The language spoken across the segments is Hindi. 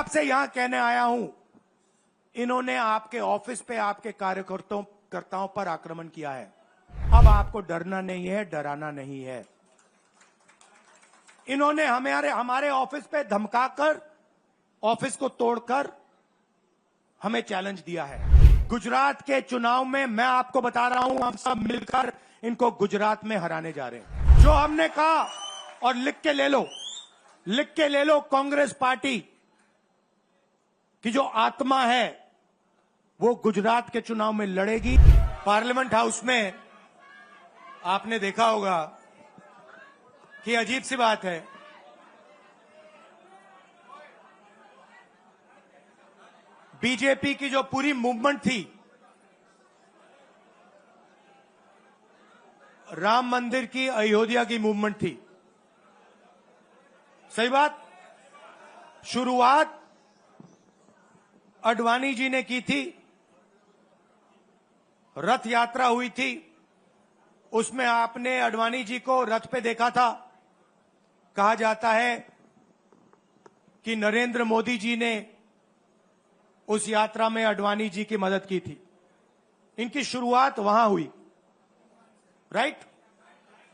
आपसे यहां कहने आया हूं, इन्होंने आपके ऑफिस पे आपके कार्यकर्ताओं पर आक्रमण किया है। अब आपको डरना नहीं है, डराना नहीं है। इन्होंने हमारे ऑफिस पे धमकाकर, ऑफिस को तोड़कर हमें चैलेंज दिया है। गुजरात के चुनाव में मैं आपको बता रहा हूं, हम सब मिलकर इनको गुजरात में हराने जा रहे हैं। जो हमने कहा, और लिख के ले लो, कांग्रेस पार्टी की जो आत्मा है वो गुजरात के चुनाव में लड़ेगी। पार्लियामेंट हाउस में आपने देखा होगा कि अजीब सी बात है, बीजेपी की जो पूरी मूवमेंट थी, राम मंदिर की, अयोध्या की मूवमेंट थी। सही बात। शुरुआत अडवाणी जी ने की थी, रथ यात्रा हुई थी, उसमें आपने अडवाणी जी को रथ पे देखा था। कहा जाता है कि नरेंद्र मोदी जी ने उस यात्रा में अडवाणी जी की मदद की थी। इनकी शुरुआत वहां हुई, राइट?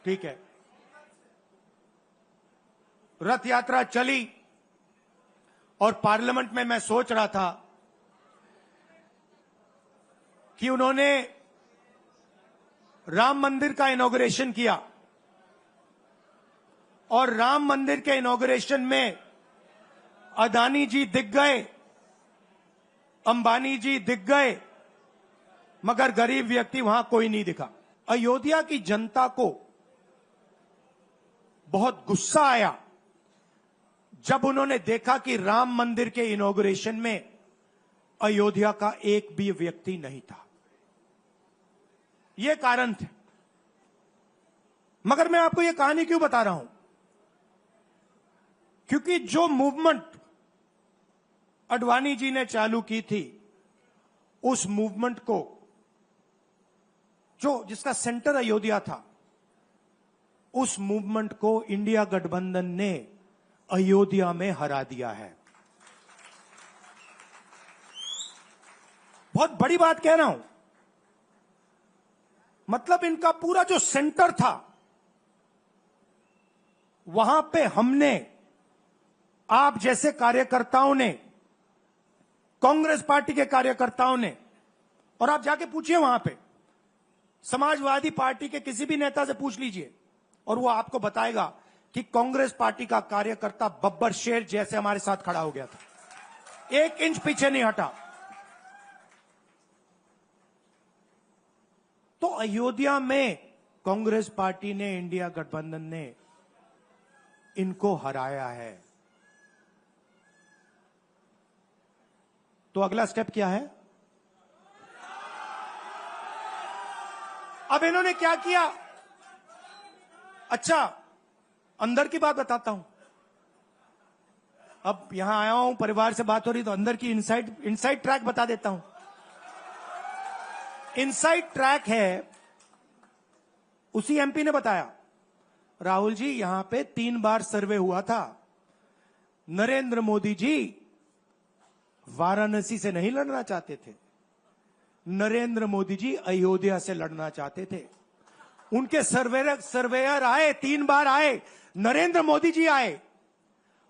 ठीक है। रथ यात्रा चली और पार्लियामेंट में मैं सोच रहा था कि उन्होंने राम मंदिर का इनॉग्रेशन किया और राम मंदिर के इनॉग्रेशन में अदानी जी दिख गए, अंबानी जी दिख गए, मगर गरीब व्यक्ति वहां कोई नहीं दिखा। अयोध्या की जनता को बहुत गुस्सा आया जब उन्होंने देखा कि राम मंदिर के इनॉग्रेशन में अयोध्या का एक भी व्यक्ति नहीं था। ये कारण थे। मगर मैं आपको यह कहानी क्यों बता रहा हूं? क्योंकि जो मूवमेंट अडवाणी जी ने चालू की थी, उस मूवमेंट को, जिसका सेंटर अयोध्या था, उस मूवमेंट को इंडिया गठबंधन ने अयोध्या में हरा दिया है। बहुत बड़ी बात कह रहा हूं। मतलब इनका पूरा जो सेंटर था, वहां पे हमने, आप जैसे कार्यकर्ताओं ने, कांग्रेस पार्टी के कार्यकर्ताओं ने, और आप जाके पूछिए वहां पे, समाजवादी पार्टी के किसी भी नेता से पूछ लीजिए और वो आपको बताएगा कि कांग्रेस पार्टी का कार्यकर्ता बब्बर शेर जैसे हमारे साथ खड़ा हो गया था, 1 इंच पीछे नहीं हटा। तो अयोध्या में कांग्रेस पार्टी ने, इंडिया गठबंधन ने इनको हराया है। तो अगला स्टेप क्या है? अब इन्होंने क्या किया? अच्छा, अंदर की बात बताता हूं। अब यहां आया हूं, परिवार से बात हो रही, तो अंदर की इनसाइड ट्रैक बता देता हूं। इनसाइड ट्रैक है, उसी एमपी ने बताया, राहुल जी यहां पे 3 बार सर्वे हुआ था। नरेंद्र मोदी जी वाराणसी से नहीं लड़ना चाहते थे, नरेंद्र मोदी जी अयोध्या से लड़ना चाहते थे। उनके सर्वेयर आए, 3 बार आए, नरेंद्र मोदी जी आए,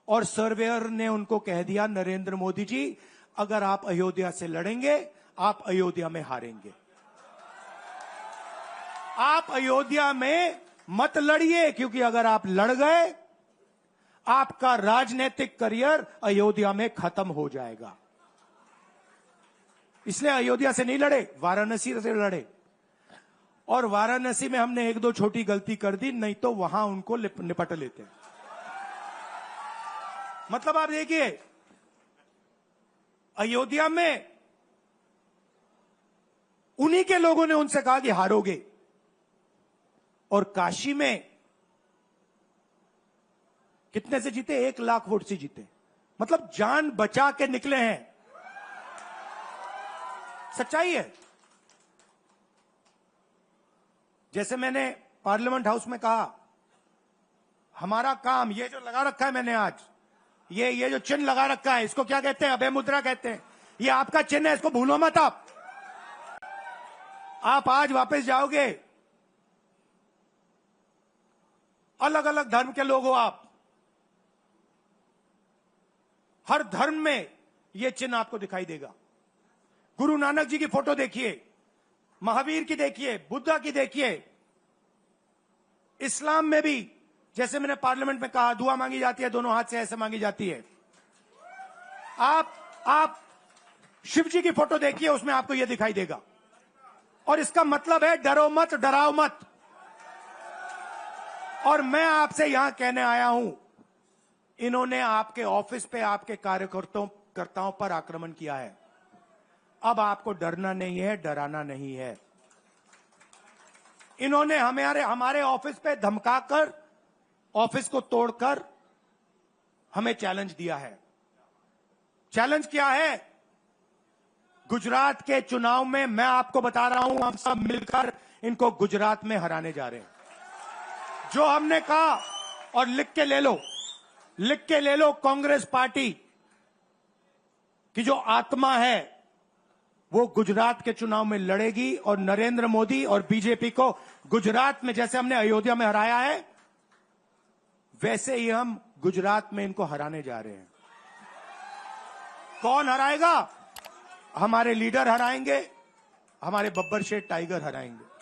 और सर्वेयर ने उनको कह दिया, नरेंद्र मोदी जी अगर आप अयोध्या से लड़ेंगे, आप अयोध्या में हारेंगे। आप अयोध्या में मत लड़िए, क्योंकि अगर आप लड़ गए, आपका राजनीतिक करियर अयोध्या में खत्म हो जाएगा। इसलिए अयोध्या से नहीं लड़े, वाराणसी से लड़े। और वाराणसी में हमने 1-2 छोटी गलती कर दी, नहीं तो वहां उनको निपट लेते। मतलब आप देखिए, अयोध्या में उन्हीं के लोगों ने उनसे कहा कि हारोगे, और काशी में कितने से जीते? 1 लाख वोट से जीते। मतलब जान बचा के निकले हैं। सच्चाई है। जैसे मैंने पार्लियामेंट हाउस में कहा, हमारा काम, ये जो लगा रखा है मैंने आज, ये जो चिन्ह लगा रखा है इसको क्या कहते हैं? अभय मुद्रा कहते हैं। ये आपका चिन्ह है, इसको भूलो मत आप आज वापस जाओगे। अलग अलग धर्म के लोग हो आप, हर धर्म में यह चिन्ह आपको दिखाई देगा। गुरु नानक जी की फोटो देखिए, महावीर की देखिए, बुद्धा की देखिए। इस्लाम में भी जैसे मैंने पार्लियामेंट में कहा, दुआ मांगी जाती है, दोनों हाथ से ऐसे मांगी जाती है। आप शिव जी की फोटो देखिए, उसमें आपको यह दिखाई देगा। और इसका मतलब है डरो मत, डराओ मत। और मैं आपसे यहां कहने आया हूं, इन्होंने आपके ऑफिस पे आपके कार्यकर्ताओं पर आक्रमण किया है। अब आपको डरना नहीं है, डराना नहीं है। इन्होंने हमारे ऑफिस पे धमकाकर, ऑफिस को तोड़कर हमें चैलेंज दिया है। चैलेंज क्या है? गुजरात के चुनाव में मैं आपको बता रहा हूं, हम सब मिलकर इनको गुजरात में हराने जा रहे हैं। जो हमने कहा, और लिख के ले लो, कांग्रेस पार्टी की जो आत्मा है वो गुजरात के चुनाव में लड़ेगी। और नरेंद्र मोदी और बीजेपी को गुजरात में जैसे हमने अयोध्या में हराया है, वैसे ही हम गुजरात में इनको हराने जा रहे हैं। कौन हराएगा? हमारे लीडर हराएंगे, हमारे बब्बर शेठ टाइगर हराएंगे।